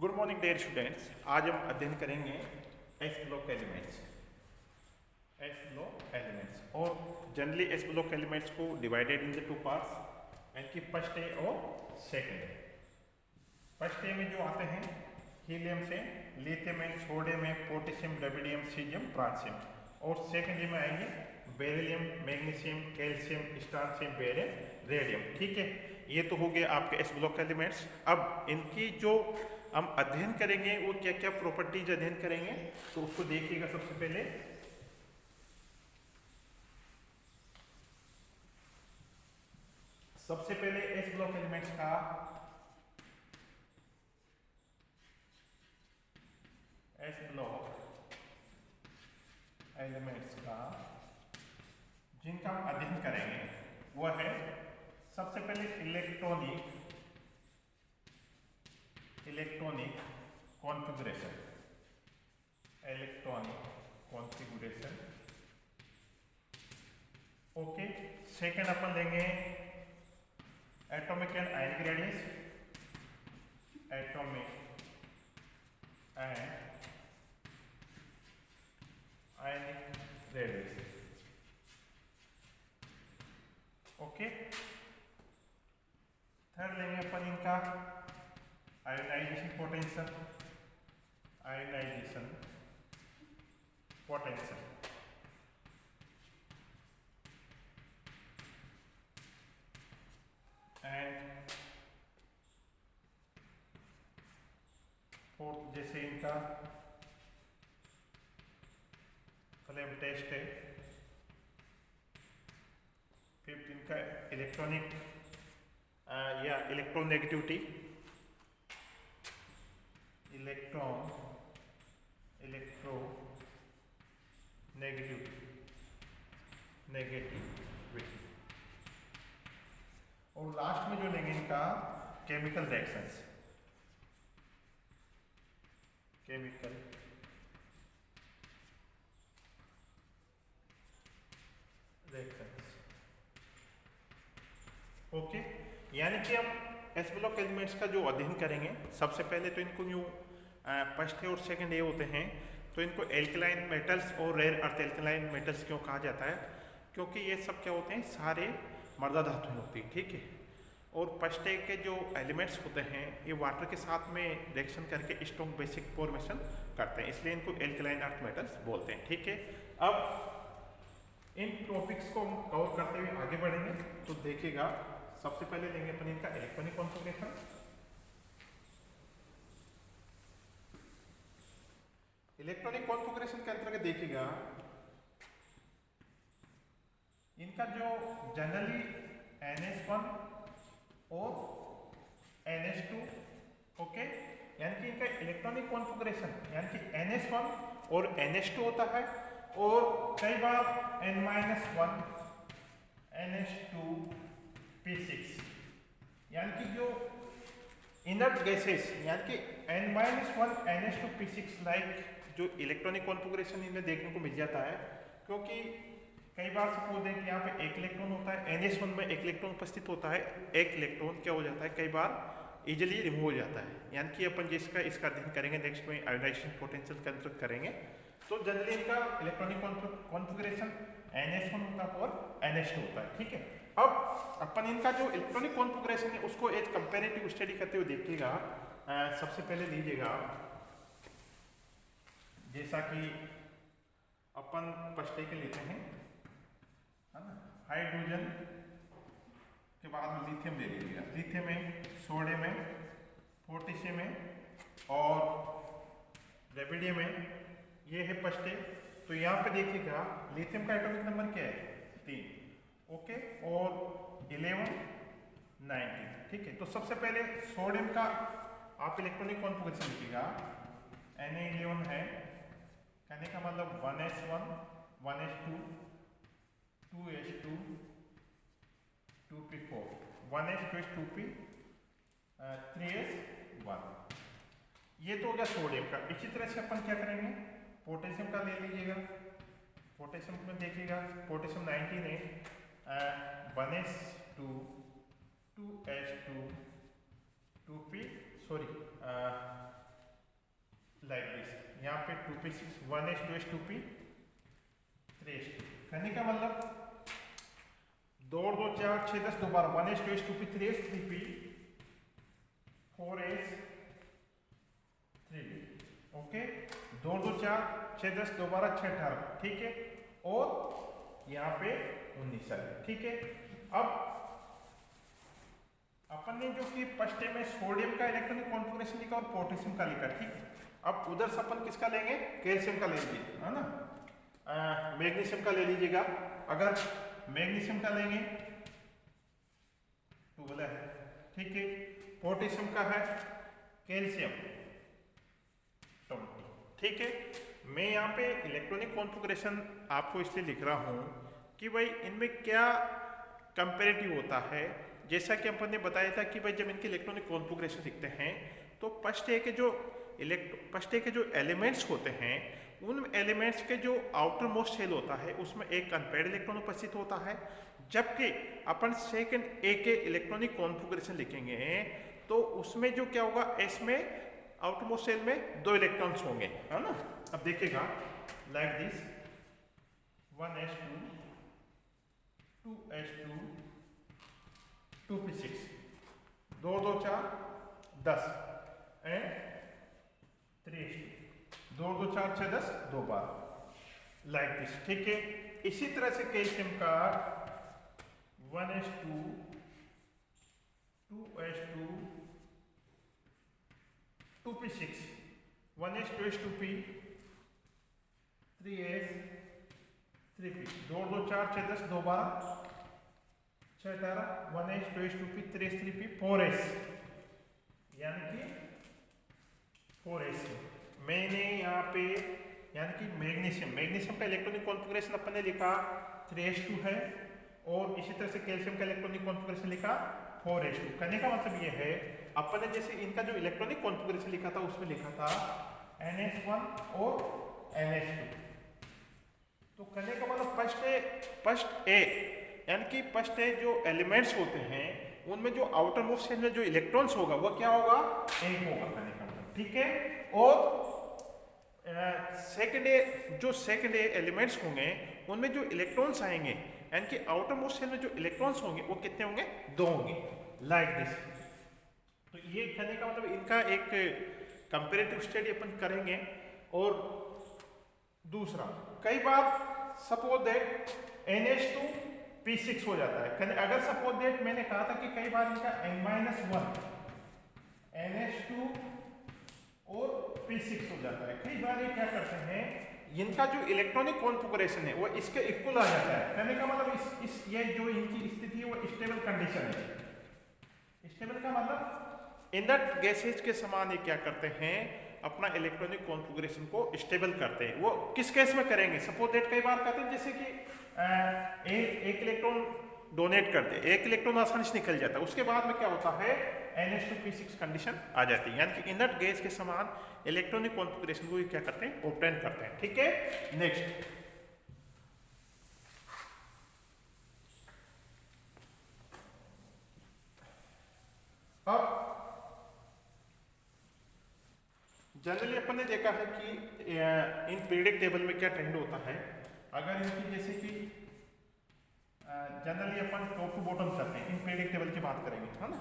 Good morning dear students. आज हम अध्ययन करेंगे एस ब्लॉक एलिमेंट्स। और जनरली एस ब्लॉक एलिमेंट्स को divided in the two parts यानी कि फर्स्ट ए और सेकंड ए। फर्स्ट ए में जो आते हैं हीलियम से लिथियम एंड सोडियम में पोटेशियम रेबिडियम सीजियम फ्रांसियम, और सेकंड ए में आएंगे beryllium magnesium calcium strontium barium radium. ठीक है, ये तो हो गए आपके एस ब्लॉक एलिमेंट्स। अब इनकी जो हम अध्ययन करेंगे वो क्या क्या प्रॉपर्टीज अध्ययन करेंगे, तो उसको देखिएगा। सबसे पहले एस ब्लॉक एलिमेंट्स का जिनका हम अध्ययन करेंगे वो है सबसे पहले इलेक्ट्रॉनिक कॉन्फ़िगरेशन। ओके, सेकंड अपन लेंगे atomic and ionic radius, okay. Third लेंगे अपन इनका आयोनाइजेशन पोटेंशियल, एंड फोर्थ जैसे इनका फ्लेम टेस्ट है। फिफ्थ इनका इलेक्ट्रॉनिक या इलेक्ट्रोनेगेटिविटी, और लास्ट में जो लेंगे इनका केमिकल रिएक्शंस। ओके, यानी कि हम एस ब्लॉक एलिमेंट्स का जो अध्ययन करेंगे, सबसे पहले तो इनको यूँ फर्स्ट और सेकंड ये होते हैं, तो इनको एल्कलाइन मेटल्स और रेयर अर्थ एल्कलाइन मेटल्स क्यों कहा जाता है, क्योंकि ये सब क्या होते हैं, सारे मर्दा धातुएं होती हैं। ठीक है, और फर्स्ट के जो एलिमेंट्स होते हैं ये वाटर के साथ में रिएक्शन करके स्ट्रॉन्ग बेसिक फॉर्मेशन करते हैं, इसलिए इनको एल्कलाइन अर्थ मेटल्स बोलते हैं। ठीक है, अब इन टॉपिक्स को हम कवर करते हुए आगे बढ़ेंगे। तो देखिएगा, सबसे पहले लेंगे अपन इनका इलेक्ट्रॉनिक कॉन्फ़िगरेशन। इलेक्ट्रॉनिक कॉन्फ़िगरेशन के अंतर्गत देखिएगा इनका जो जनरली NH1 और NH2, ओके, यानी कि इनका इलेक्ट्रॉनिक कॉन्फ़िगरेशन यानी कि NH1 और NH2 होता है, और कई बार N-1 NH2P6, यानी कि जो इनर्ट गैसेस यानी कि N-1 NH2P6 लाइक जो इलेक्ट्रॉनिक कॉन्फ़िगरेशन इनमें देखने को मिल जाता है, क्योंकि कई बार सपोज दें कि यहाँ पे एक इलेक्ट्रॉन होता है, NH1 में एक इलेक्ट्रॉन उपस्थित होता है, एक इलेक्ट्रॉन क्या हो जाता है, कई बार इजीली रिमूव हो जाता है। यानी कि अपन जिसका इसका अध्ययन करेंगे नेक्स्ट में आयोनाइजेशन पोटेंशियल का अंतर्गत करेंगे, तो जनरली इनका इलेक्ट्रॉनिक कॉन्फ़िगरेशन NH1 होता है और NH2 होता है। ठीक है, अब अपन इनका जो इलेक्ट्रॉनिक कॉन्फ़िगरेशन है उसको एक कंपेरेटिव स्टडी करते हुए देखिएगा। सबसे पहले लीजिएगा, जैसा कि अपन फर्स्ट के लेते हैं, है ना, हाइड्रोजन के बाद में लिथियम ले लीजिएगा। लिथियम में, सोडियम में, पोटेशियम में और रेबिडियम में, ये है फर्स्ट ए। तो यहाँ पे देखिएगा लिथियम का एटॉमिक नंबर क्या है, 3, ओके, और 11 19। ठीक है, तो सबसे पहले सोडियम का आप इलेक्ट्रॉनिक कॉन्फ़िगरेशन लिखिएगा, Na11 है, कहने का मतलब 1s1 1s2 2s2 2p4 1s 2p 3s1। ये तो हो गया सोडियम का। इसी तरह से अपन क्या करेंगे, पोटेशियम का ले लीजिएगा। पोटेशियम में देखिएगा, पोटेशियम 19 है, 1s2 2s2 2p 2p6 1s2s2p 3s2 कहने का मतलब 2 2 4 6 10 दोबारा 1s2s2p 3s3p 4s 3p okay 2 2 4 6 10 दोबारा 6 18 ठीक है और यहाँ पे 19 है ठीक है। अब अपन ने जो कि फर्स्ट में सोडियम का इलेक्ट्रॉनिक कॉन्फ़िगरेशन लिखा और पोटेशियम का लिखा ठीक है। अब उधर से अपन किसका लेंगे कैल्शियम का ले लीजिए है ना, मैग्नीशियम का ले लीजिएगा। अगर मैग्नीशियम का लेंगे तो बोला है ठीक है, पोटेशियम का है कैल्शियम 20 ठीक है। मैं यहाँ पे इलेक्ट्रॉनिक कॉन्फ़िगरेशन आपको इसलिए लिख रहा हूँ कि भाई इनमें क्या कंपैरेटिव होता है। जैसा कि अपन ने बताया था कि भाई जब इनके इलेक्ट्रॉनिक कॉन्फ़िगरेशन लिखते हैं तो फर्स्ट ए के जो एलिमेंट्स होते हैं उन एलिमेंट्स के जो आउटर मोस्ट शेल होता है उसमें एक अनपेयर्ड इलेक्ट्रॉन उपस्थित होता है, जबकि अपन सेकंड ए के इलेक्ट्रॉनिक कॉन्फ़िगरेशन लिखेंगे तो उसमें जो क्या होगा एस में आउटर मोस्ट शेल में 2 इलेक्ट्रॉन्स होंगे है ना। अब देखिएगा like this 1s2 2s2 2p6 2 2 4 10 and 3s2 2 2 4 6 10 2 bar like this ठीक है। इसी तरह से कैल्शियम का 1s2 2s2 2p6 1s2s2p 3s 3p 2 2 4 6 10 2 बार 6 18 1s2s2p 3s3p 4s यानी कि 4s। मैंने यहाँ पे यानी कि मैग्नीशियम का इलेक्ट्रॉनिक कॉन्फ़िगरेशन अपन ने लिखा 3s2 है और इसी तरह से कैल्शियम का इलेक्ट्रॉनिक कॉन्फ़िगरेशन लिखा 4s2। कहने का मतलब ये है अपन ने जैसे इनका जो इलेक्ट्रॉनिक कॉन्फ़िगरेशन लिखा था उसमें लिखा था ns1 और ns2। तो कहने का मतलब फर्स्ट ए यानी कि फर्स्ट ए जो एलिमेंट्स होते हैं उनमें जो आउटर मोस्ट शेल में जो इलेक्ट्रॉन्स होगा वो क्या होगा एक होगा कहने का मतलब ठीक है। और सेकंड ए एलिमेंट्स होंगे उनमें जो इलेक्ट्रॉन्स आएंगे यानी कि आउटर मोस्ट शेल में जो इलेक्ट्रॉन्स होंगे वो कितने होंगे 2 होंगे लाइक दिस। तो ये कहने का मतलब इनका एक कंपैरेटिव स्टडी अपन करेंगे। और दूसरा कई बार सपोज दैट NH2 P6 हो जाता है। अगर सपोज दैट मैंने कहा था कि कई बार इनका N-1 NH2 और P6 हो जाता है। कई बार ये क्या करते हैं इनका जो इलेक्ट्रॉनिक कॉन्फ़िगरेशन है वो इसके इक्वल आ जाता है। कहने का मतलब ये जो इनकी स्थिति है वो स्टेबल कंडीशन है। स्टेबल का मतलब इनर्ट गैसेज के समान ये क्या करते हैं अपना इलेक्ट्रॉनिक कॉन्फ़िगरेशन को स्टेबल करते हैं। वो किस केस में करेंगे सपोज दैट कई बार कहते हैं जैसे कि एक इलेक्ट्रॉन डोनेट कर दे, एक इलेक्ट्रॉन आसानी से निकल जाता है, उसके बाद में क्या होता है NH2P6 कंडीशन आ जाती है। यानी कि इनर्ट गैस के समान इलेक्ट्रॉनिक कॉन्फ़िगरेशन को क्या करते हैं ऑब्टेन करते हैं ठीक है। नेक्स्ट अब जनरली अपन ने देखा है कि इन पीरियडिक टेबल में क्या ट्रेंड होता है। अगर इनकी जैसे कि जनरली अपन टॉप टू बॉटम चलते हैं, इन पीरियडिक टेबल की बात करेंगे है ना।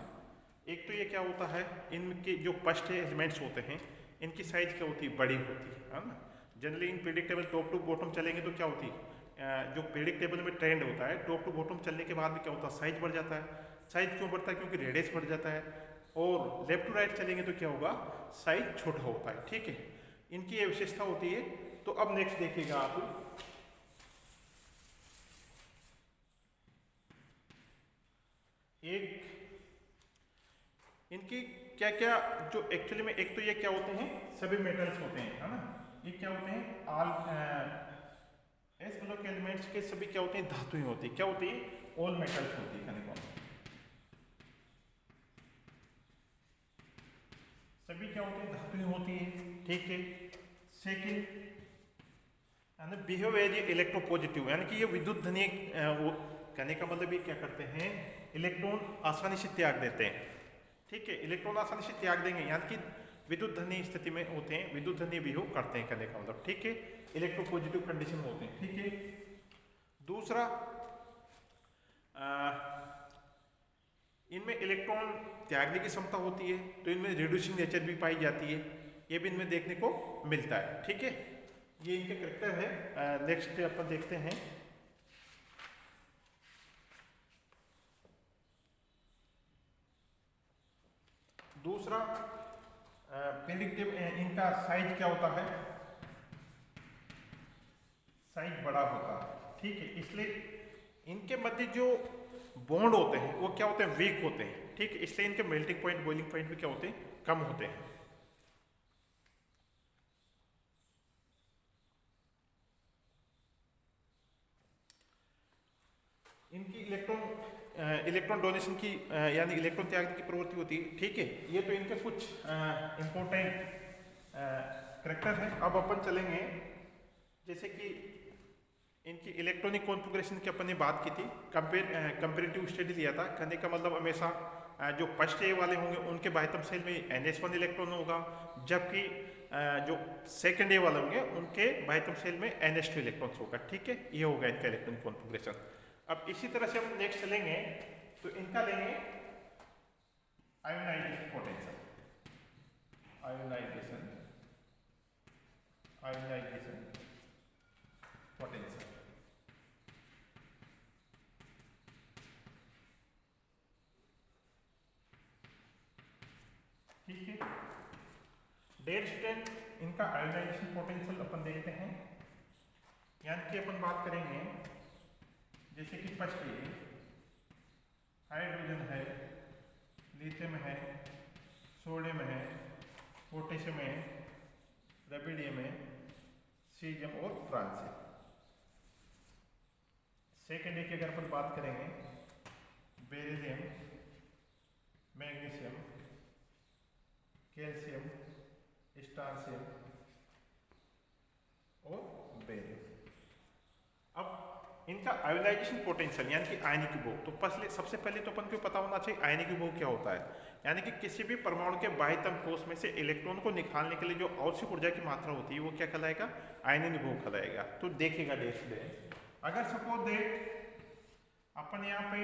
एक तो ये क्या होता है इनके जो फर्स्ट एलिमेंट्स होते हैं इनकी साइज क्या होती है बड़ी होती है ना। Generally in periodic table top to bottom चलेंगे तो क्या होती है जो पीरियडिक टेबल में ट्रेंड होता है टॉप टू बॉटम चलने के बाद में क्या होता है साइज बढ़ जाता है। साइज क्यों बढ़ता है क्योंकि रेडियस बढ़ जाता है। और लेफ्ट टू राइट चलेंगे तो क्या होगा साइज छोटा होता है ठीक है। इनकी ये विशेषता होती है। तो अब नेक्स्ट देखिएगा आप एक इनकी क्या क्या जो एक्चुअली में एक तो ये क्या होते हैं सभी मेटल्स होते हैं है ना। ये क्या होते हैं ऑल एस ब्लॉक एलिमेंट्स के सभी क्या होते हैं धातुएं होती है। क्या होती है ऑल मेटल्स होती है कहने को सभी क्या होती है धातुएं होती है ठीक है। सेकंड बिहेव एज इलेक्ट्रोपॉजिटिव यानी कि ये विद्युत धनी वो कहने का मतलब ये क्या करते हैं इलेक्ट्रॉन आसानी से त्याग देते हैं ठीक है। इलेक्ट्रॉन आसानी से त्याग देंगे यानी कि विद्युत धनी स्थिति में होते हैं, विद्युत धनी विभव करते हैं कहने का मतलब, ठीक है, इलेक्ट्रोपॉजिटिव कंडीशन में होते हैं, ठीक है। दूसरा, इनमें इलेक्ट्रॉन त्यागने की क्षमता होती है, तो इनमें रिड्यूसिंग नेचर भी पाई जाती है, ये भी इनमें देखने को मिलता है, ठीक है। ये इनके करैक्टर है। नेक्स्ट अपन देखते हैं, दूसरा प्रिडिक्टिव, इनका साइज क्या होता है, साइज बड़ा होता है, ठीक है, इसलिए इनके मध्य जो बॉन्ड होते हैं वो क्या होते हैं, वीक होते हैं, ठीक है, इसलिए इनके मेल्टिंग पॉइंट, बॉइलिंग पॉइंट भी क्या होते हैं, कम होते हैं। इनकी इलेक्ट्रॉन डोनेशन की यानी इलेक्ट्रॉन त्याग की प्रवृत्ति होती है, ठीक है। ये तो इनके कुछ इंपॉर्टेंट करैक्टर हैं। अब अपन चलेंगे, जैसे कि इनकी इलेक्ट्रॉनिक कॉन्फ़िगरेशन की अपन ने बात की थी, कंपेरेटिव स्टडी लिया था, कहने का मतलब हमेशा जो फर्स्ट ए वाले होंगे उनके बाह्यतम सेल में NS1 इलेक्ट्रॉन होगा, जबकि जो सेकंड ए वाले होंगे उनके बाह्यतम सेल में NS2 इलेक्ट्रॉन्स होगा, ठीक है, ये होगा इनका इलेक्ट्रॉनिक कॉन्फ़िगरेशन। अब इसी तरह से हम नेक्स्ट चलेंगे, तो इनका लेंगे आयोनाइजेशन पोटेंशियल, आयोनाइजेशन पोटेंशियल, ठीक है। डेड स्टेट इनका आयोनाइजेशन पोटेंशियल अपन देखते हैं, यानी कि अपन बात करेंगे जैसे कि फर्स्ट ये हाइड्रोजन है, लिथियम है, सोडियम है, पोटेशियम है, रेबिडियम है, सीजियम और फ्रांसियम। सेकेंड ए की अगर अपन बात करेंगे, बेरिलियम, मैग्नीशियम, कैल्शियम, स्टार्शियम और बेरियम। अब इनका आयोनाइजेशन पोटेंशियल यानी कि आयनिक विभव, तो सबसे पहले तो अपन को पता होना चाहिए आयनिक विभव क्या होता है, यानी कि किसी भी परमाणु के बाह्यतम कोश में से इलेक्ट्रॉन को निकालने के लिए जो आवश्यक ऊर्जा की मात्रा होती है वो क्या कहलाएगा, आयनिक विभव कहलाएगा। तो देखिएगा डेट डे, अगर सपोज दैट अपन यहाँ पे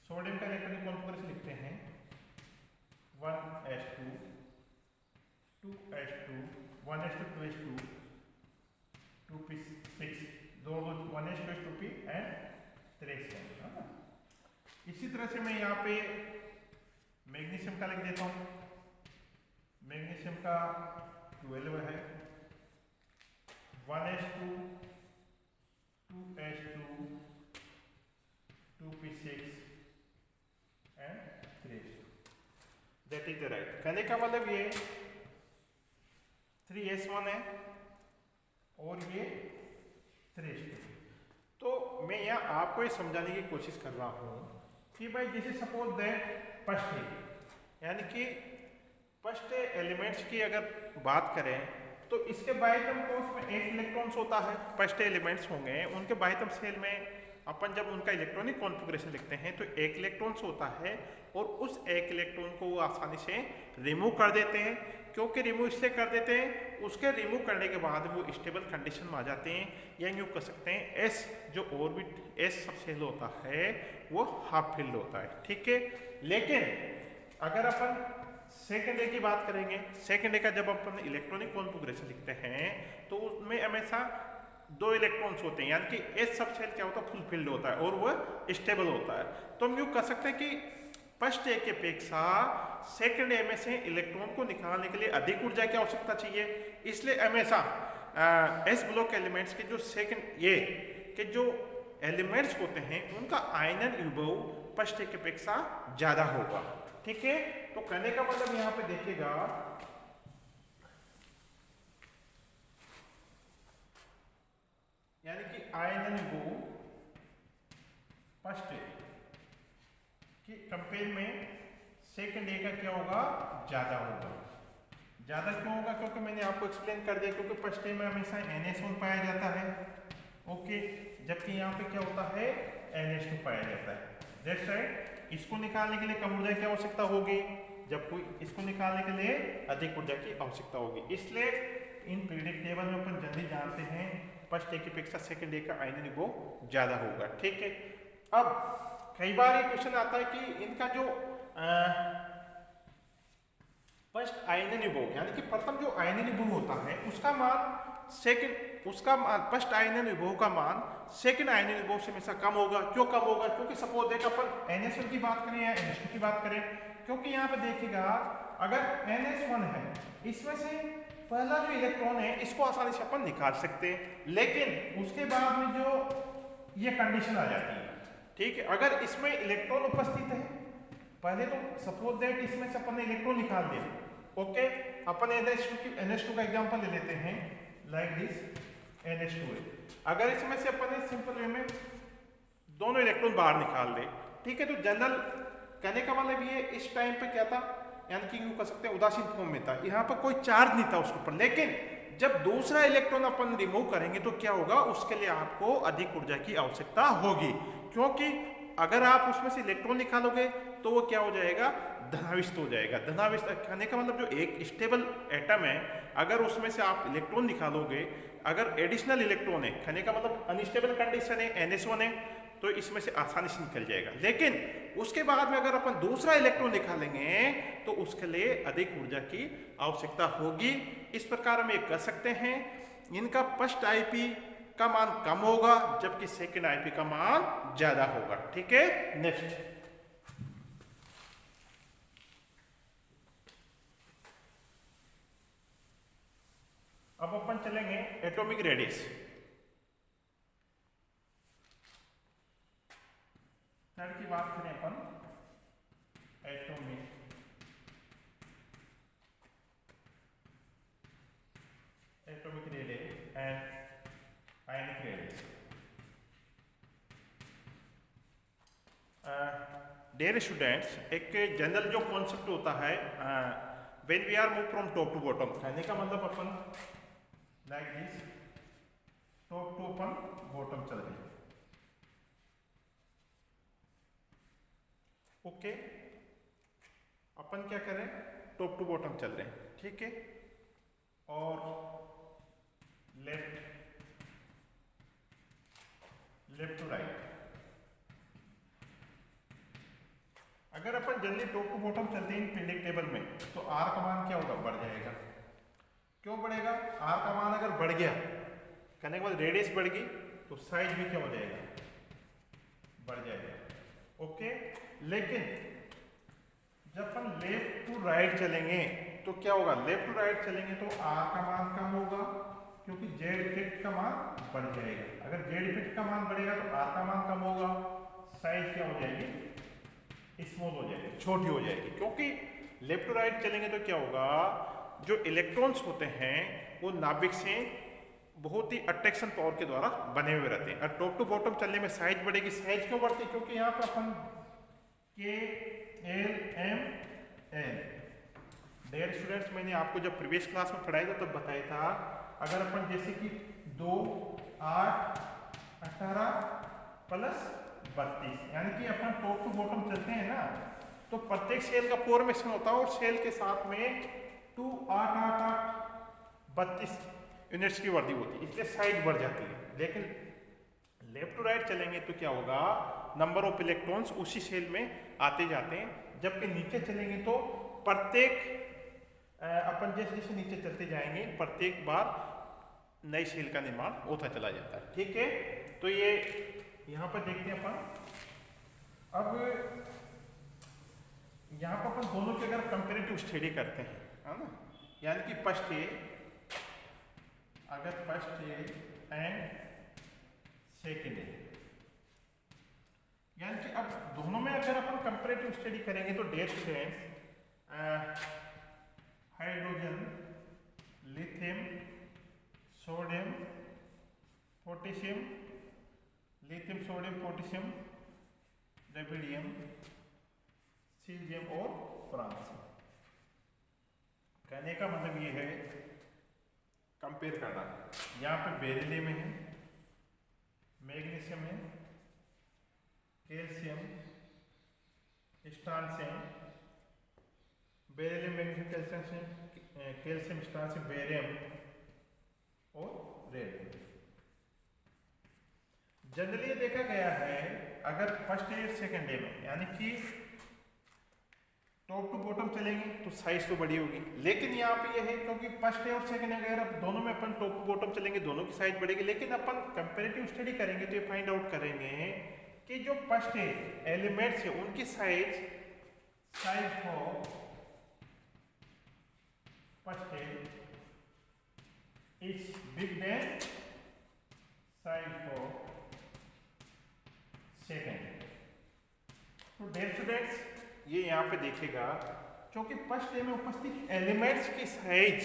सोडियम का इलेक्ट्रॉनिक कॉन्फ़िगरेशन लिखते हैं 1s2 2s2 1s2 2s2 2p6 दो 1s2 2p एंड 3s। इसी तरह से मैं यहाँ पे मैग्नीशियम का लिख देता हूँ, मैग्नीशियम का 12 है, 1s2 2s2 2p6 and 3s2, that is the right. कहने का मतलब ये 3s1 है और ये 3s2। तो मैं यहाँ आपको ये समझाने की कोशिश कर रहा हूँ कि भाई जैसे सपोज दैट फर्स्ट है, यानी कि फर्स्ट एलिमेंट्स की अगर बात करें तो इसके बाह्यतम कोश में 8 इलेक्ट्रॉन्स होता है, फर्स्ट एलिमेंट्स होंगे उनके बाह्यतम सेल में अपन जब उनका इलेक्ट्रॉनिक कॉन्फ़िगरेशन लिखते हैं तो 1 इलेक्ट्रॉन्स होता है और उस 1 इलेक्ट्रॉन को वो आसानी से रिमूव कर देते हैं। क्योंकि रिमूव इसलिए कर देते हैं, उसके रिमूव करने के बाद वो स्टेबल कंडीशन में आ जाते हैं, या यूँ कर सकते हैं एस जो ऑर्बिट एस सब सेल होता है वो हाफ फील्ड होता है, ठीक है। लेकिन अगर अपन सेकेंड ए की बात करेंगे, सेकेंड ए का जब अपन इलेक्ट्रॉनिक कॉन्फ़िगरेशन लिखते हैं तो उसमें हमेशा 2 इलेक्ट्रॉन्स होते हैं, यानी कि एस सब सेल क्या होता है, फुल फील्ड होता है और वह स्टेबल होता है। तो हम यूँ कह सकते हैं कि फर्स्ट ए की अपेक्षा सेकेंड ए में से इलेक्ट्रॉन को निकालने के लिए अधिक ऊर्जा की आवश्यकता चाहिए, इसलिए हमेशा एस ब्लॉक एलिमेंट्स के जो सेकेंड ए के जो एलिमेंट्स होते हैं उनका आयनन विभव फर्स्ट ए की अपेक्षा ज्यादा होगा, ठीक है। तो कहने का मतलब यहाँ पे देखिएगा यानी कि आयनन विभव फर्स्ट ए कि कंपेयर में सेकंड ए का क्या होगा, ज्यादा होगा। ज्यादा क्यों होगा, क्योंकि मैंने आपको एक्सप्लेन कर दिया, क्योंकि फर्स्ट ए में हमेशा NS1 पाया जाता है, ओके, जबकि यहाँ पे क्या होता है NS2 पाया जाता है, दैट्स राइट। इसको निकालने के लिए कम ऊर्जा की आवश्यकता होगी, जब कोई इसको निकालने के लिए अधिक ऊर्जा की आवश्यकता होगी। इसलिए इन पीरियडिक टेबल में अपन जल्दी जानते हैं फर्स्ट ए की अपेक्षा सेकंड ए का आयनन विभव ज्यादा होगा। ठीक है, अब कई बार ये क्वेश्चन आता है कि इनका जो फर्स्ट आयनन विभव यानी कि प्रथम जो आयनन विभव होता है उसका मान फर्स्ट आयनन विभव का मान सेकंड आयनन विभव से हमेशा कम होगा। क्यों कम होगा? क्योंकि सपोज देख अपन NH1 की बात करें या NH2 की बात करें, क्योंकि यहाँ पे देखिएगा अगर NH1 है इसमें से पहला जो इलेक्ट्रॉन है इसको आसानी से अपन निकाल सकते हैं, लेकिन उसके बाद में जो ये कंडीशन आ जाती है। ठीक है, अगर इसमें इलेक्ट्रॉन उपस्थित है, पहले तो सपोज दैट इसमें से अपन ने इलेक्ट्रॉन निकाल दिया, ओके, अपन NH2 का एग्जांपल ले लेते हैं लाइक दिस NH2 है। अगर इसमें से अपन ने सिंपल वे में दोनों इलेक्ट्रॉन बाहर निकाल दे, ठीक है, तो जनरल कहने का मतलब ये इस टाइम पे क्या था, यानी कि यूं कह सकते हैं उदासीन फॉर्म में था, यहाँ पर कोई चार्ज नहीं था उसके ऊपर। लेकिन जब दूसरा इलेक्ट्रॉन अपन रिमूव करेंगे तो क्या होगा, उसके लिए आपको अधिक ऊर्जा की आवश्यकता होगी, क्योंकि अगर आप उसमें से इलेक्ट्रॉन निकालोगे तो वो क्या हो जाएगा, धनाविष्ट हो जाएगा। धनाविष्ट कहने का मतलब जो एक स्टेबल एटम है अगर उसमें से आप इलेक्ट्रॉन निकालोगे, अगर एडिशनल इलेक्ट्रॉन है, कहने का मतलब अनस्टेबल कंडीशन है, NH1 है, तो इसमें से आसानी से निकल जाएगा। लेकिन उसके बाद में अगर अपन दूसरा इलेक्ट्रॉन निकालेंगे तो उसके लिए अधिक ऊर्जा की आवश्यकता होगी। इस प्रकार हम ये कह सकते हैं इनका फर्स्ट IP का मान कम होगा जबकि सेकंड IP का मान ज्यादा होगा। ठीक है, नेक्स्ट अब अपन चलेंगे एटॉमिक रेडियस। थर्ड की बात करें अपन atomic radius and ionic radius. Dear students, एक जनरल जो कॉन्सेप्ट होता है when we are move from top to bottom, कहने का मतलब अपन लाइक दिस टॉप टू अपन बॉटम चल रहे हैं, ओके, अपन क्या करें, टॉप टू बॉटम चल रहे हैं, ठीक है, और लेफ्ट टू राइट। अगर अपन जल्दी टॉप टू बॉटम चलते हैं पीरियडिक टेबल में तो R का मान क्या होगा, बढ़ जाएगा। क्यों बढ़ेगा? R का मान अगर बढ़ गया, कहने के बाद रेडियस बढ़ गई तो साइज भी क्या हो जाएगा, बढ़ जाएगा, ओके। लेकिन जब अपन लेफ्ट टू राइट चलेंगे तो क्या होगा, लेफ्ट टू राइट चलेंगे तो R का मान कम होगा क्योंकि Z इफेक्ट का मान बढ़ जाएगा। अगर Z इफेक्ट का मान बढ़ेगा तो R का मान कम होगा, साइज क्या हो जाएगी, स्मॉल हो जाएगी, छोटी हो जाएगी। क्योंकि लेफ्ट टू राइट चलेंगे तो क्या होगा, जो इलेक्ट्रॉन्स होते हैं वो नाभिक से बहुत ही अट्रैक्शन पावर के द्वारा बने हुए रहते हैं। और टॉप टू बॉटम चलने में साइज बढ़ेगी। साइज क्यों बढ़ती है? क्योंकि यहाँ पर अपन K L M N, dear students, मैंने आपको जब प्रीवियस क्लास में पढ़ाया था तब बताया था, अगर अपन जैसे कि 2 8 18 प्लस 32 यानी कि अपन टॉप टू बॉटम चलते हैं ना, तो प्रत्येक सेल का फॉर्मेशन होता है और सेल के साथ में 2 8 8 8 32 यूनिट्स की वृद्धि होती है, इसलिए साइज बढ़ जाती है। लेकिन लेफ्ट टू राइट चलेंगे तो क्या होगा, नंबर ऑफ इलेक्ट्रॉन्स उसी सेल में आते जाते हैं, जबकि नीचे चलेंगे तो प्रत्येक अपन जैसे जैसे नीचे चलते जाएंगे प्रत्येक बार नई सेल का निर्माण होता चला जाता है। ठीक है, तो ये यहाँ पर देखते हैं अपन। अब यहाँ पर अपन दोनों की अगर कंपेरेटिव स्टडी करते हैं, है ना, यानी कि फर्स्ट ए, अगर फर्स्ट ए एंड सेकेंड ए, यानी कि अब दोनों में अगर अपन कंपेरेटिव स्टडी करेंगे तो dear students, hydrogen, lithium, sodium, potassium, lithium, sodium, potassium, rubidium, caesium और फ्रांसियम। कहने का मतलब ये है कंपेयर करना। यहाँ पे बेरिलियम है, मैग्नीशियम है, calcium, strontium, calcium, strontium, barium और रेडियम। जनरली ये देखा गया है अगर फर्स्ट डे सेकेंड डे में यानी कि टॉप टू बॉटम चलेंगे तो साइज तो बड़ी होगी, लेकिन यहाँ पे ये है क्योंकि फर्स्ट डे और सेकेंड डे अगर दोनों में अपन टॉप टू बॉटम चलेंगे दोनों की साइज बढ़ेगी, लेकिन अपन कंपैरेटिव स्टडी करेंगे तो ये फाइंड आउट करेंगे कि जो फर्स्ट डे एलिमेंट्स है उनकी साइज हो first day is big then size हो सेकेंड। तो डेयर स्टूडेंट्स ये यहाँ पे देखेगा क्योंकि फर्स्ट डे में उपस्थित एलिमेंट्स की साइज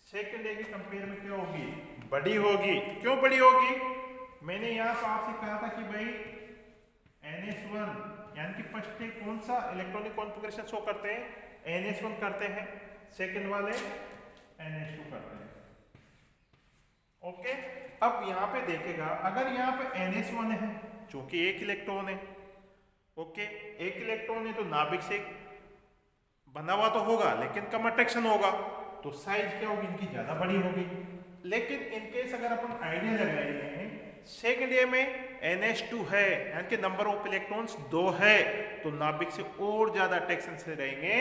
सेकेंड डे के कंपेयर में क्या होगी, बड़ी होगी। क्यों बड़ी होगी, मैंने यहाँ पे आपसे कहा था कि भाई NS1 यानी कि फर्स्ट डे कौन सा इलेक्ट्रॉनिक कॉन्फ़िगरेशन शो करते हैं, NS1 करते हैं, सेकेंड वाले NS2 करते हैं। ओके, अब यहाँ पे देखेगा अगर यहाँ पे NS1 है चूंकि एक इलेक्ट्रॉन है, ओके एक इलेक्ट्रॉन है तो नाभिक से बना हुआ तो होगा लेकिन कम अट्रैक्शन होगा, तो साइज क्या होगी इनकी ज्यादा बड़ी होगी। लेकिन इनकेस अगर अपन आइडिया लगाएंगे सेकेंड डे में NH2 है यानी कि नंबर ऑफ इलेक्ट्रॉन्स 2 है तो नाभिक से और ज्यादा अट्रैक्शन से रहेंगे,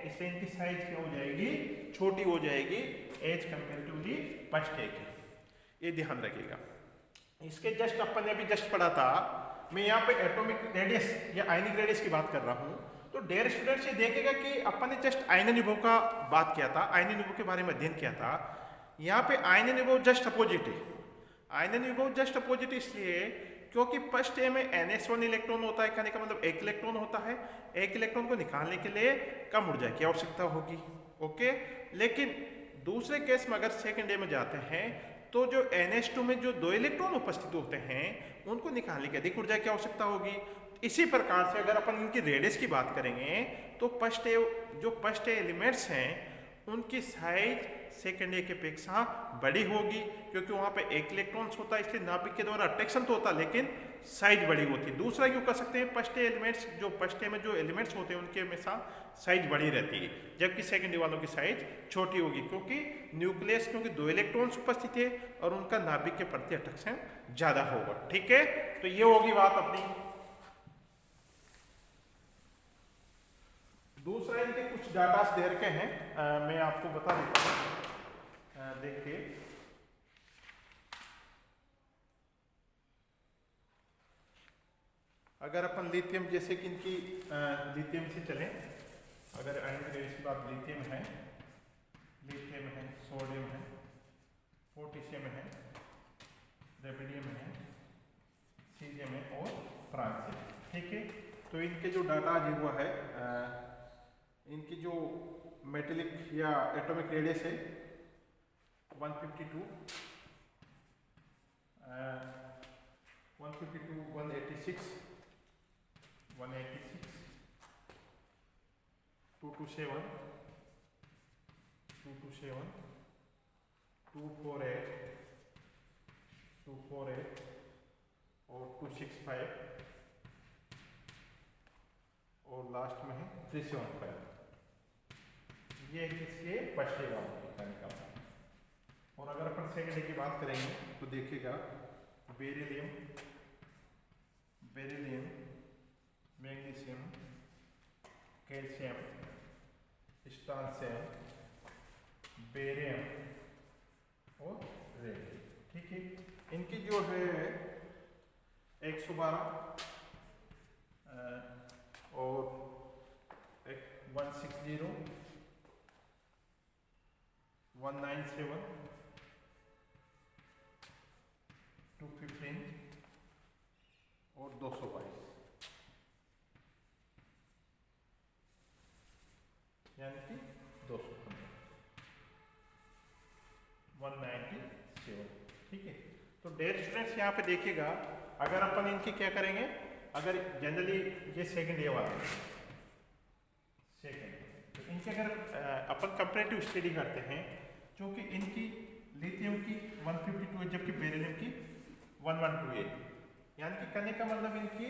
इसलिए इनकी साइज क्या हो जाएगी, छोटी हो जाएगी एज कंपेरेटिवली फर्स्ट डे की। ये ध्यान रखिएगा। इसके जस्ट अपन ने अभी जस्ट पढ़ा था, मैं यहाँ पे एटॉमिक रेडियस या आयनिक रेडियस की बात कर रहा हूँ। तो डेयर स्टूडेंट्स ये देखेगा कि अपन ने जस्ट आयनन विभव का बात किया था, आयनन विभव के बारे में अध्ययन किया था। यहाँ पे आयनन विभव जस्ट अपोजिट है। आयनन विभव जस्ट अपोजिट इसलिए क्योंकि फर्स्ट डे में NS1 इलेक्ट्रॉन होता है, कहने का मतलब एक इलेक्ट्रॉन होता है, एक इलेक्ट्रॉन को निकालने के लिए कम ऊर्जा की आवश्यकता होगी। ओके, लेकिन दूसरे केस में अगर सेकेंड डे में जाते हैं तो जो NH2 में जो 2 इलेक्ट्रॉन उपस्थित होते हैं उनको निकालने की अधिक ऊर्जा की आवश्यकता होगी। इसी प्रकार से अगर अपन इनकी रेडियस की बात करेंगे तो फर्स्ट डे एलिमेंट्स हैं उनकी साइज सेकेंड डे की अपेक्षा बड़ी होगी, क्योंकि वहाँ पे एक इलेक्ट्रॉन्स होता है इसलिए नाभिक के द्वारा अट्रैक्शन तो होता लेकिन साइज बड़ी होती। दूसरा क्यों कर सकते हैं, फर्स्ट डे एलिमेंट्स जो फर्स्ट डे में जो एलिमेंट्स होते हैं उनके हमेशा साइज बड़ी रहती है, जबकि सेकेंड डे वालों की साइज छोटी होगी क्योंकि न्यूक्लियस क्योंकि 2 इलेक्ट्रॉन्स उपस्थित है और उनका नाभिक के प्रति अट्रैक्शन ज्यादा होगा। ठीक है, तो ये होगी बात अपनी। दूसरा इनके कुछ डाटास दे रखे हैं, मैं आपको बता देता हूँ, देखिए अगर अपन लिथियम जैसे कि इनकी लिथियम से चलें, अगर आयनिक रेडियस की बात लिथियम है, सोडियम है, पोटेशियम है, रेडियम है, सीजियम है और फ्रांसियम। ठीक है, तो इनके जो डाटा आज हुआ है, इनकी जो मेटेलिक या एटॉमिक रेडियस है 152, 186, 227, 248 और 265 और लास्ट में है 375। ये किसके फर्स्ट डे का। और अगर अपन सेकेंड डे की बात करेंगे तो देखिएगा beryllium, magnesium, calcium, strontium, barium और रेडियम। ठीक है, इनकी जो है 112 और 160, 197, 215 और 222, यानी कि 215, 197। ठीक है, तो डेयर स्टूडेंट्स यहाँ पे देखिएगा अगर अपन इनकी क्या करेंगे, अगर जनरली ये सेकेंड डे वाले तो इनके अगर अपन कंपैरेटिव स्टडी करते हैं, क्योंकि इनकी लिथियम की 152 है जबकि बेरिलियम की 112 है, यानी कि कहने का मतलब इनकी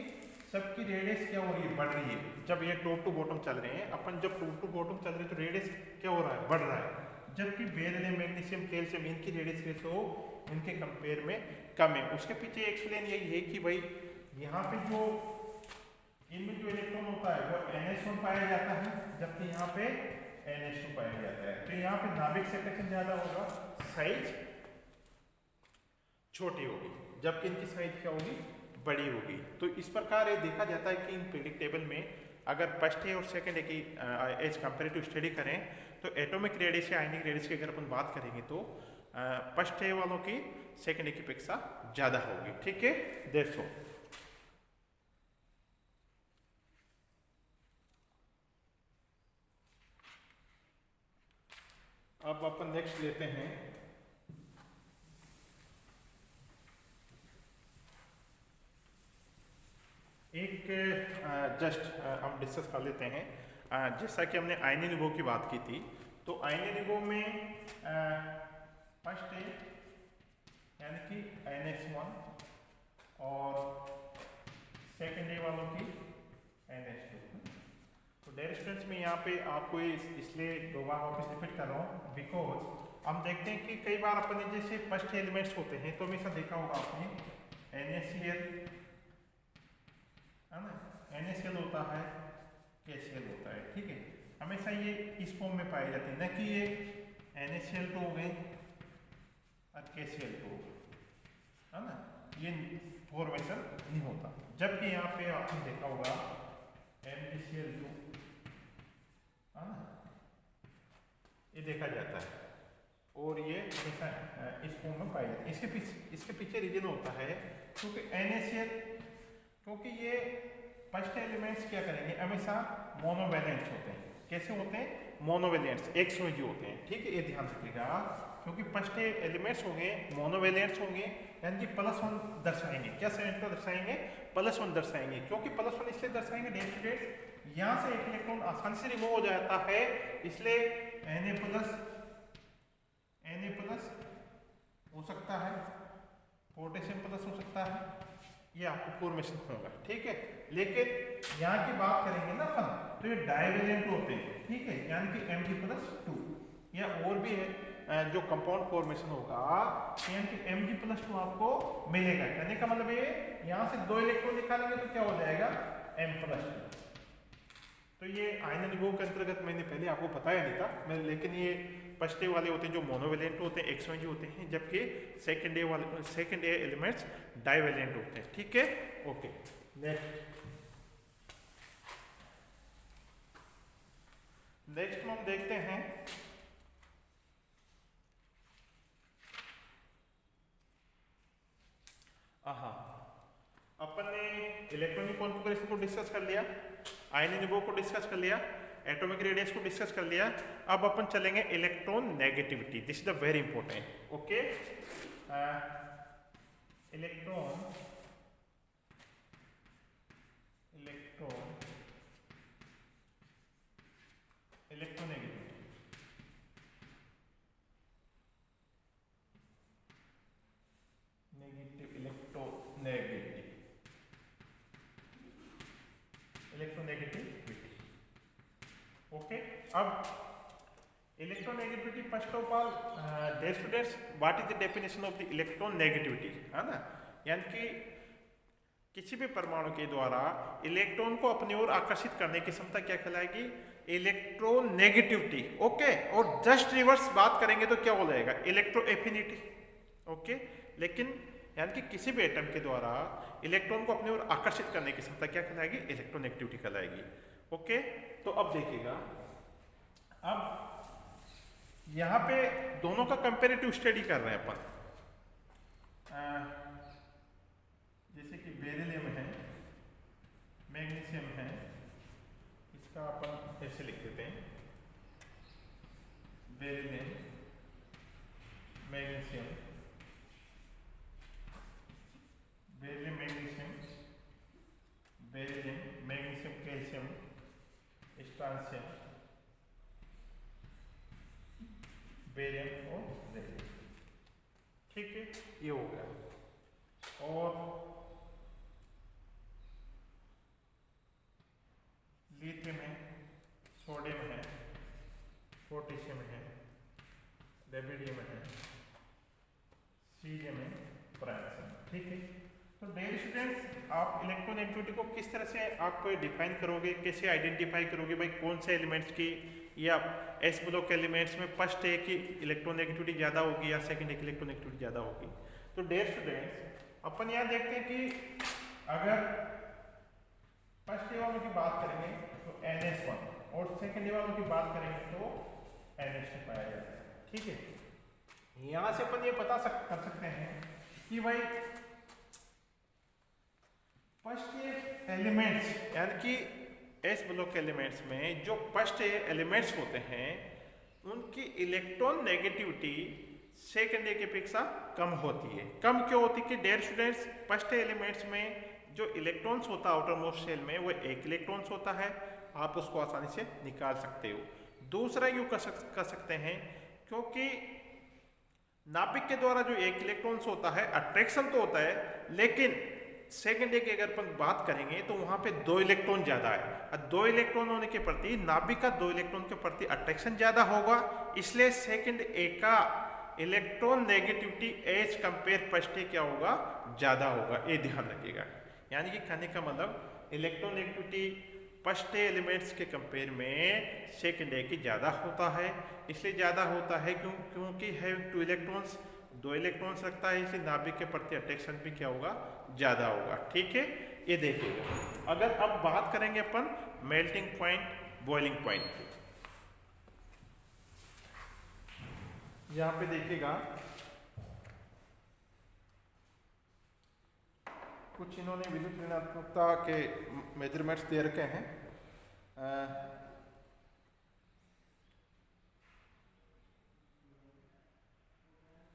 सबकी रेडियस क्या हो रही है, बढ़ रही है। जब ये टॉप टू बॉटम चल रहे हैं अपन, जब टॉप टू बॉटम चल रहे हैं तो रेडियस क्या हो रहा है, बढ़ रहा है। जबकि बेरिलियम, मैग्नीशियम, कैल्शियम इनकी रेडियस रेशो इनके कंपेयर में कम है। उसके पीछे एक्सप्लेन यही है कि भाई यहाँ पे जो इनमें जो इलेक्ट्रॉन होता है वो NH1 पाया जाता है, जबकि यहाँ पे NH2 पाया जाता है। तो यहाँ पे नाभिक सेक्रेशन ज्यादा होगा, साइज छोटी होगी, जबकि इनकी साइज क्या होगी, बड़ी होगी। तो इस प्रकार ये देखा जाता है कि इन पीरियडिक टेबल में अगर फर्स्ट है और सेकंड है की एज कंपेरेटिव स्टडी करें तो एटॉमिक रेडियस या आयनिक रेडियस की अगर अपन बात करेंगे तो फर्स्ट है वालों की सेकंड है की अपेक्षा ज्यादा होगी। ठीक है, दैट्स ऑल। अब अपन नेक्स्ट लेते हैं एक जस्ट हम डिस्कस कर लेते हैं। जैसा कि हमने आयनीय निगोह की बात की थी, तो आयनीय निगोह में फर्स्ट है यानी कि NH1 और सेकेंड है वालों की NH2। तो डेयर स्टूडेंट्स में यहाँ पे आपको इसलिए दो बार वापस रिपीट कर रहा हूँ बिकॉज हम देखते हैं कि कई बार अपने जैसे फर्स्ट एलिमेंट्स होते हैं तो हमेशा देखा होगा आपने NaCl है ना, NaCl होता है, KCl होता है। ठीक है, हमेशा ये इस फॉर्म में पाए जाते हैं, न कि ये NaCl2 हो गए और KCl2 है ना, ये फॉर्मेशन नहीं होता। जबकि यहाँ पे आपने देखा होगा MgCl2 है ना, ये देखा जाता है और ये हमेशा इस फॉर्म में पाए जाते हैं। इसके पीछे रीजन होता है क्योंकि NaCl, क्योंकि ये फर्स्ट एलिमेंट्स क्या करेंगे, हमेशा मोनोवैलेंट्स होते हैं। कैसे होते हैं, मोनोवैलेंट्स, एक समझी होते हैं। ठीक है, ये ध्यान रखिएगा क्योंकि फर्स्ट एलिमेंट्स होंगे मोनोवैलेंट्स होंगे, यानी कि +1 दर्शाएंगे। क्या साइन को दर्शाएंगे, +1 दर्शाएंगे। क्योंकि +1 इसलिए दर्शाएंगे डेट टू डेट यहाँ से एक इलेक्ट्रॉन आसानी से रिमूव हो जाता है, इसलिए Na+ हो सकता है, पोटेशियम+ हो सकता है, ये आपको फॉर्मेशन होगा। ठीक है, लेकिन यहाँ की बात करेंगे ना अपन तो ये डाइवेलेंट होते हैं। ठीक है, यानी कि Mg+2 या और भी है जो कंपाउंड फॉर्मेशन होगा, यानी कि Mg+2 आपको मिलेगा। कहने का मतलब ये यहाँ से 2 इलेक्ट्रॉन निकालेंगे तो क्या हो जाएगा, M+2। तो ये आयनीय निगोह के अंतर्गत मैंने पहले आपको बताया नहीं था, लेकिन ये फर्स्ट ए वाले होते हैं जो मोनोवेलेंट होते हैं, एक्सोजी होते हैं, जबकि सेकेंड ए एलिमेंट्स डाइवेलेंट होते हैं। ठीक है, ओके। नेक्स्ट हम देखते हैं अपन ने इलेक्ट्रॉनिक कॉन्फ़िगरेशन को डिस्कस कर लिया, आयनीय निगोह को डिस्कस कर लिया, एटॉमिक रेडियस को डिस्कस कर लिया। अब अपन चलेंगे electron negativity. This is the very important. Okay, electron electronegativity. Electronegativity. Okay, अब electronegativity first of all dear students, what is the definition of the electron negativity, है ना, यानी कि किसी भी परमाणु के द्वारा इलेक्ट्रॉन को अपनी ओर आकर्षित करने की क्षमता क्या कहलाएगी, इलेक्ट्रॉन नेगेटिविटी। ओके, और जस्ट रिवर्स बात करेंगे तो क्या हो जाएगा, इलेक्ट्रो एफिनिटी। ओके, लेकिन यानी कि किसी भी एटम के द्वारा इलेक्ट्रॉन को अपनी ओर आकर्षित करने की क्षमता क्या कहलाएगी, इलेक्ट्रोनेगेटिविटी कहलाएगी। ओके, तो अब देखिएगा, अब यहाँ पे दोनों का कंपैरेटिव स्टडी कर रहे हैं अपन। जैसे कि बेरिलियम है, मैग्नीशियम है, इसका अपन ऐसे लिख देते हैं, beryllium, magnesium, beryllium, magnesium, beryllium, magnesium, calcium, स्ट्रांशियम, barium और बेरिलियम। ठीक है, ये हो गया। और लिथियम है, सोडियम है, पोटेशियम है, लेबिडियम है, सीजियम है, फ्रांसियम। ठीक है, तो डियर स्टूडेंट्स, आप इलेक्ट्रोनेगेटिविटी को किस तरह से आप डिफाइन करोगे, कैसे आइडेंटिफाई करोगे भाई कौन से एलिमेंट्स की या एस ब्लॉक एलिमेंट्स में फर्स्ट है कि इलेक्ट्रोनेगेटिविटी ज़्यादा होगी या सेकंड है कि इलेक्ट्रोनेगेटिविटी ज़्यादा होगी। तो डियर स्टूडेंट्स, अपन यहाँ देखते हैं कि अगर फर्स्ट डे वालों की बात करेंगे तो NS1 और सेकंड डे वालों की बात करेंगे तो NH2 पाया जाता है। ठीक है, यहाँ से अपन ये कर सकते हैं कि भाई फर्स्ट एलिमेंट्स यानी कि एस ब्लॉक एलिमेंट्स में जो फर्स्ट एलिमेंट्स होते हैं उनकी इलेक्ट्रॉन नेगेटिविटी सेकेंड के अपेक्षा कम होती है। कम क्यों होती है कि डियर स्टूडेंट्स, फर्स्ट एलिमेंट्स में जो इलेक्ट्रॉन्स होता है आउटर मोस्ट शेल में वो एक इलेक्ट्रॉन्स होता है, आप उसको आसानी से निकाल सकते हो। दूसरा यूँ कर सकते हैं क्योंकि नाभिक के द्वारा जो एक इलेक्ट्रॉन्स होता है अट्रैक्शन तो होता है, लेकिन सेकेंड डे की अगर अपन बात करेंगे तो वहां पे 2 इलेक्ट्रॉन ज्यादा है और 2 इलेक्ट्रॉन होने के प्रति नाभिक का 2 इलेक्ट्रॉन के प्रति अट्रैक्शन ज्यादा होगा, इसलिए सेकेंड ए का electron negativity as compare first A क्या होगा, ज्यादा होगा। ये ध्यान रखिएगा, यानी कि कहने का मतलब electron negativity first A elements के कंपेयर में सेकेंड ए की ज्यादा होता है। इसलिए ज्यादा होता है क्योंकि है 2 इलेक्ट्रॉन्स, 2 इलेक्ट्रॉन्स रखता है, इसलिए नाभिक के प्रति अट्रैक्शन भी क्या होगा, ज्यादा होगा। ठीक है, ये देखिएगा। अगर अब बात करेंगे अपन मेल्टिंग पॉइंट, बॉइलिंग पॉइंट की, यहां पे देखिएगा कुछ इन्होंने विद्युत ऋणात्मकता के मेजरमेंट्स दे रखे हैं।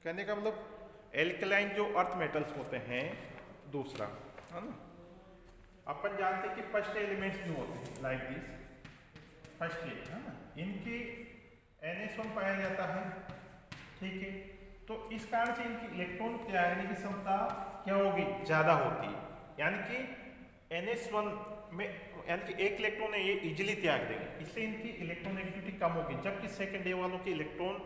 कहने का मतलब एल्कलाइन जो अर्थ मेटल्स होते हैं, दूसरा है ना, अपन जानते हैं कि फर्स्ट एलिमेंट्स जो होते हैं लाइक दिस फर्स्ट है ना, इनकी NH1 पाया जाता है। ठीक है, तो इस कारण से इनकी इलेक्ट्रॉन त्यागने की क्षमता क्या होगी, ज्यादा होती है, यानी कि NH1 में यानी कि एक इलेक्ट्रॉन है ये इजिली त्याग देंगे, इसलिए इनकी इलेक्ट्रॉन नेगेटिविटी कम होगी। जबकि सेकेंड डे वालों की इलेक्ट्रॉन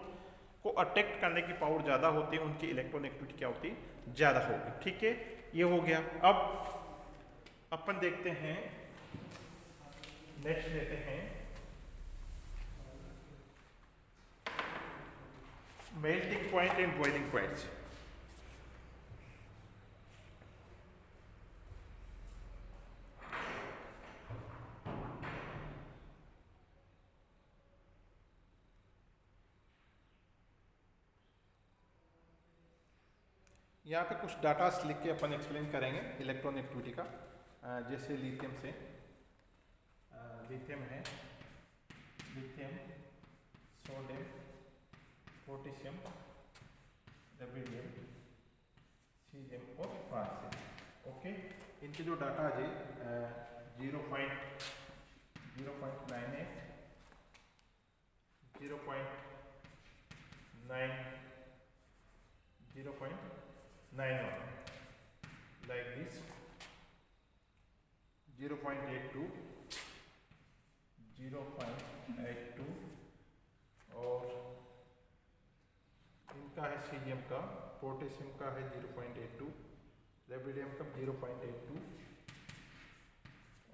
को अट्रैक्ट करने की पावर ज्यादा होती है, उनकी इलेक्ट्रॉन नेगेटिविटी क्या होती है, ज्यादा होगी। ठीक है, ये हो गया। अब अपन देखते हैं, नेक्स्ट लेते हैं melting point and boiling points. यहाँ पे कुछ डाटास लिख के अपन एक्सप्लेन करेंगे इलेक्ट्रॉन एक्टिविटी का। जैसे लिथियम से, लिथियम है, लिथियम, सोडियम, पोटेशियम, लेबिडियम, सीजियम और फ्रांसियम। ओके, इनके जो डाटा है 0.08, 0.98, 0.9, 0.91 like this, 0.82, 0.82 और इनका है सीजियम का, पोटेशियम का है 0.82, लेबिडियम का 0.82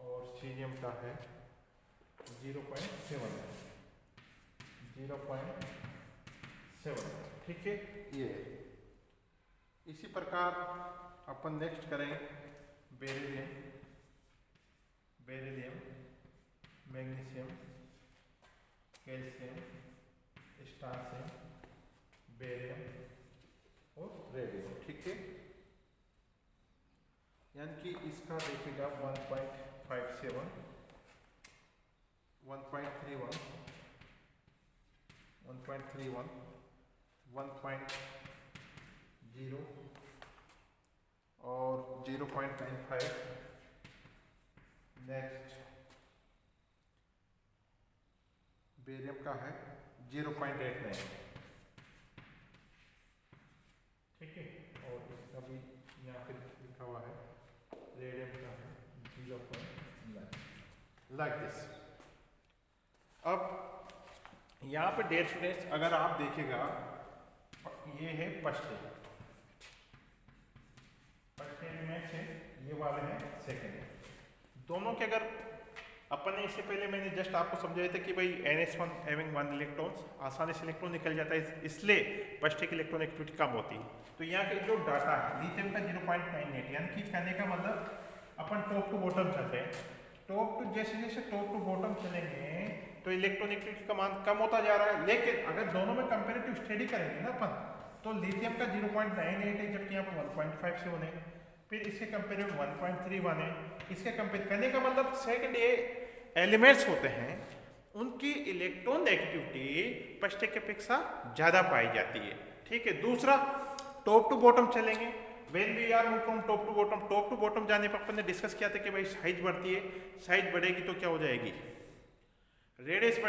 और सीजियम का है 0.7, 0.7। ठीक है, ये इसी प्रकार अपन नेक्स्ट करें beryllium, beryllium, magnesium, calcium, strontium, barium और रेडियम। ठीक है, यानी कि इसका देखिएगा 1.57, 1.31, 1.31, 1.0 और 0.95। नेक्स्ट बेरियम का है 0.89। ठीक है, और इसका भी यहाँ पे लिखा हुआ है, रेडियम का है 0.9। Like this. अब यहाँ पे डेयर स्टूडेंट्स अगर आप देखेगा, ये है फर्स्ट एलिमेंट है, ये वाले हैं सेकेंड। दोनों के अगर अपन ने इससे पहले मैंने जस्ट आपको समझाया था कि भाई NS1 हैविंग 1 इलेक्ट्रॉन्स, आसानी से इलेक्ट्रॉन निकल जाता है, इसलिए फर्स्ट की इलेक्ट्रॉन एक्टिविटी कम होती है। तो यहाँ के जो डाटा है लिथियम का 0.98, यानी कि कहने का मतलब अपन टॉप टू बॉटम चलते हैं, टॉप टू जैसे जैसे टॉप टू बॉटम चलेंगे तो इलेक्ट्रॉन एक्टिविटी का मान कम होता जा रहा है। लेकिन अगर दोनों में कंपेरेटिव स्टडी करेंगे ना अपन, तो लिथियम का 0.98 है, जबकि यहाँ पर 1.57 है, फिर इसके कंपेयर 1.31 है। इसके कंपेयर करने का मतलब सेकंड ये एलिमेंट्स होते हैं उनकी इलेक्ट्रॉन नेगेटिविटी फर्स्ट के अपेक्षा ज़्यादा पाई जाती है। ठीक है। दूसरा टॉप टू बॉटम चलेंगे, when we are move from top to bottom जाने पर अपन ने डिस्कस किया था कि भाई साइज बढ़ती है, साइज बढ़ेगी तो क्या हो जाएगी, रेडियस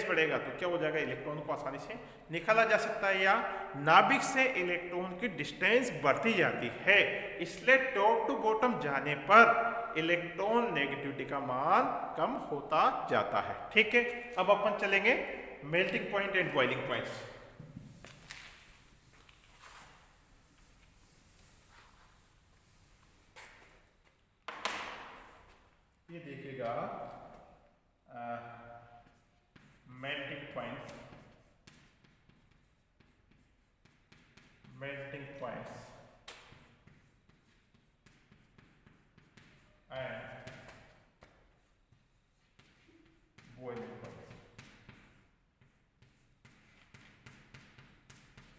बढ़ेगा तो क्या हो जाएगा, इलेक्ट्रॉन को आसानी से निकाला जा सकता है, या नाभिक से इलेक्ट्रॉन की डिस्टेंस बढ़ती जाती है। इसलिए टॉप टू बॉटम जाने पर इलेक्ट्रॉन नेगेटिविटी का मान कम होता जाता है। ठीक है। अब अपन चलेंगे melting point and boiling points. ये देखिएगा melting points and boiling points.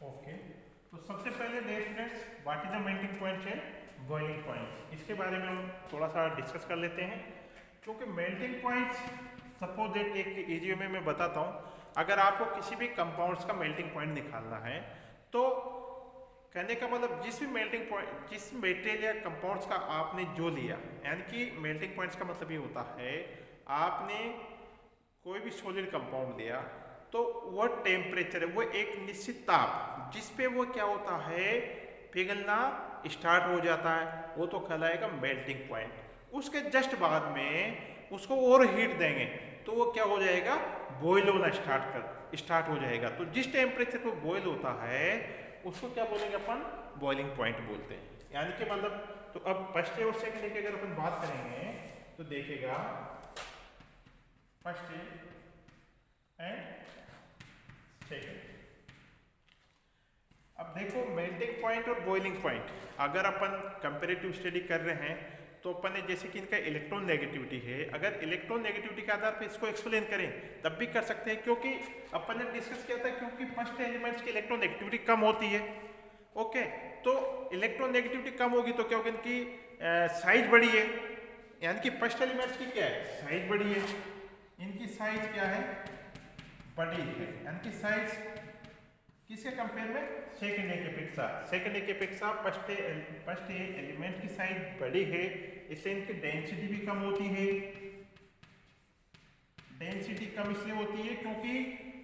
Okay, तो सबसे पहले students what is the melting point है, बॉइलिंग पॉइंट, इसके बारे में हम थोड़ा सा डिस्कस कर लेते हैं। क्योंकि मेल्टिंग पॉइंट्स सपोज दैट एक इजी में मैं बताता हूँ, अगर आपको किसी भी कंपाउंड्स का मेल्टिंग पॉइंट निकालना है तो कहने का मतलब जिस भी मेल्टिंग पॉइंट, जिस मेटेरियल या कंपाउंड्स का आपने जो लिया, यानी कि मेल्टिंग पॉइंट्स का मतलब ये होता है आपने कोई भी सॉलिड कंपाउंड लिया तो वो टेम्परेचर है, वो एक निश्चित ताप जिस पे वो क्या होता है पिघलना स्टार्ट हो जाता है, वो तो कहलाएगा मेल्टिंग पॉइंट। उसके जस्ट बाद में उसको और हीट देंगे तो वो क्या हो जाएगा, बॉयल होना स्टार्ट हो जाएगा। तो जिस टेम्परेचर पर बॉयल होता है उसको क्या बोलेंगे अपन, बॉइलिंग पॉइंट बोलते हैं। यानी कि मतलब तो अब फर्स्ट और सेकंड की अगर अपन बात करेंगे तो देखेगा फर्स्ट एंड सेकंड। अब देखो मेल्टिंग पॉइंट और बॉइलिंग पॉइंट अगर अपन कंपैरेटिव स्टडी कर रहे हैं तो अपन ने जैसे कि इनका इलेक्ट्रॉन नेगेटिविटी है, अगर इलेक्ट्रॉन नेगेटिविटी के आधार पर इसको एक्सप्लेन करें तब भी कर सकते हैं, क्योंकि अपन ने डिस्कस किया था क्योंकि फर्स्ट एलिमेंट्स की इलेक्ट्रॉन नेगेटिविटी कम होती है। ओके, तो इलेक्ट्रॉन नेगेटिविटी कम होगी तो क्या होगा, इनकी साइज बड़ी है, यानी कि फर्स्ट एलिमेंट्स की क्या है, साइज बड़ी है, इनकी साइज क्या है, बड़ी है, यानी कि साइज किसके कंपेयर में, सेकेंड ए के अपेक्षा फर्स्ट एलिमेंट की साइज बड़ी है, इसलिए इनकी डेंसिटी भी कम होती है। डेंसिटी कम इसलिए होती है क्योंकि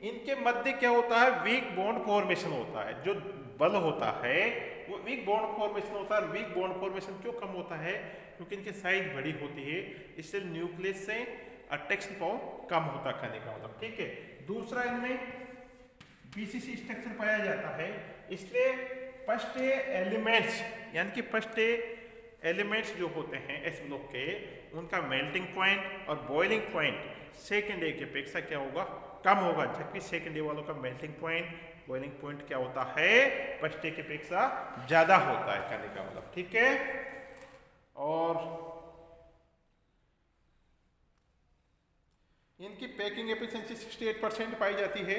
इनके मध्य क्या होता है, वीक बॉन्ड फॉर्मेशन होता है, जो बल होता है वो वीक बॉन्ड फॉर्मेशन होता है। वीक बॉन्ड फॉर्मेशन क्यों कम होता है, क्योंकि इनकी साइज बड़ी होती है, इसलिए न्यूक्लियस से अट्रैक्शन पावर कम होता है, कहने का मतलब। ठीक है। दूसरा, इनमें BCC स्ट्रक्चर पाया जाता है, इसलिए फर्स्ट एलिमेंट्स यानी कि फर्स्ट एलिमेंट्स जो होते हैं एस ब्लॉक के, उनका मेल्टिंग पॉइंट और बॉइलिंग पॉइंट सेकेंड ए की अपेक्षा क्या होगा, कम होगा, जबकि सेकेंड ए वालों का मेल्टिंग पॉइंट बॉइलिंग पॉइंट क्या होता है, फर्स्ट ए की अपेक्षा ज़्यादा होता है, कहने का मतलब। ठीक है। और इनकी पैकिंग एफिशिएंसी 68% पाई जाती है,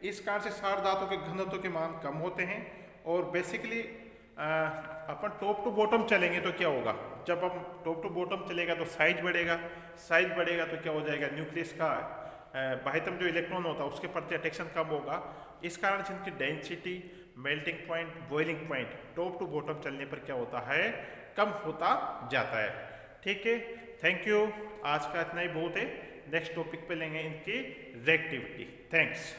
इस कारण से सार धातु के घनत्व के मान कम होते हैं। और बेसिकली अपन टॉप टू बॉटम चलेंगे तो क्या होगा, जब हम टॉप टू बॉटम चलेगा तो साइज बढ़ेगा तो क्या हो जाएगा, न्यूक्लियस का बाह्यतम जो इलेक्ट्रॉन होता है उसके प्रति अट्रैक्शन कम होगा। इस कारण से इनकी density, melting point, boiling point top to bottom चलने पर क्या होता है, कम होता जाता है। ठीक है। Thank you. आज का इतना ही बहुत है। नेक्स्ट टॉपिक पे लेंगे इनकी रिएक्टिविटी। थैंक्स।